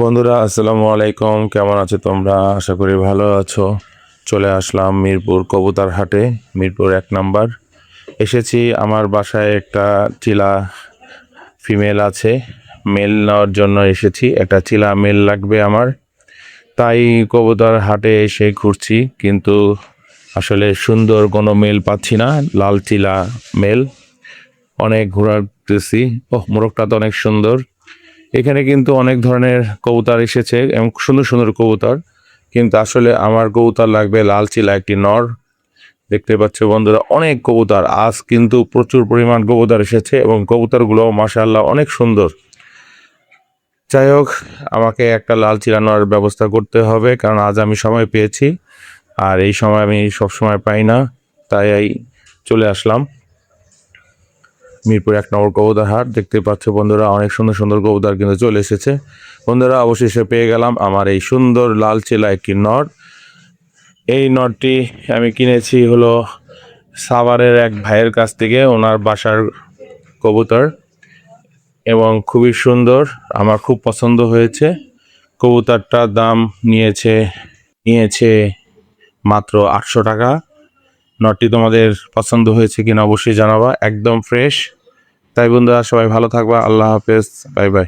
বন্ধুরা আসসালামু আলাইকুম, কেমন আছো তোমরা? আশা করি ভালো আছো। চলে আসলাম মিরপুর কবুতর হাটে, মিরপুর 1 নাম্বার। এসেছি, আমার বাসায় একটা চিলা ফিমেল আছে, মেল নেওয়ার জন্য এসেছি। একটা চিলা মেল লাগবে আমার, তাই কবুতর হাটে এসে ঘুরছি, কিন্তু আসলে সুন্দর কোনো মেল পাচ্ছি না। লাল চিলা মেল অনেক ঘোরাতেছি। মোরগটা তো অনেক সুন্দর। এখানে কিন্তু অনেক ধরনের কবুতর এসেছে এবং সুন্দর সুন্দর কবুতর, কিন্তু আসলে আমার কবুতর লাগবে লাল চিলা একটি নর। দেখতে পাচ্ছ বন্ধুরা, অনেক কবুতর আজ কিন্তু প্রচুর পরিমাণ কবুতর এসেছে এবং কবুতরগুলো মাশাআল্লাহ অনেক সুন্দর। যাই হোক, আমাকে একটা লাল চিলা নর ব্যবস্থা করতে হবে, কারণ আজ আমি সময় পেয়েছি, আর এই সময় আমি সব সময় পাই না। তাই চলে আসলাম মিরপুর 1 নম্বর কবুতর হাট। দেখতে পাচ্ছ বন্ধুরা, অনেক সুন্দর সুন্দর কবুতর কিন্তু চলে এসেছে। বন্ধুরা, অবশেষে পেয়ে গেলাম আমার এই সুন্দর লাল চিলা একটি নট। এই নটটি আমি কিনেছি হলো সাভারের এক ভাইয়ের কাছ থেকে, ওনার বাসার কবুতর, এবং খুবই সুন্দর, আমার খুব পছন্দ হয়েছে। কবুতরটার দাম নিয়েছে মাত্র 800 টাকা। নটটি তোমাদের পছন্দ হয়েছে কিনা অবশ্যই জানাবা, একদম ফ্রেশ। তাই বন্ধুরা, সবাই ভালো থাকবা, আল্লাহ হাফেজ, বাই বাই।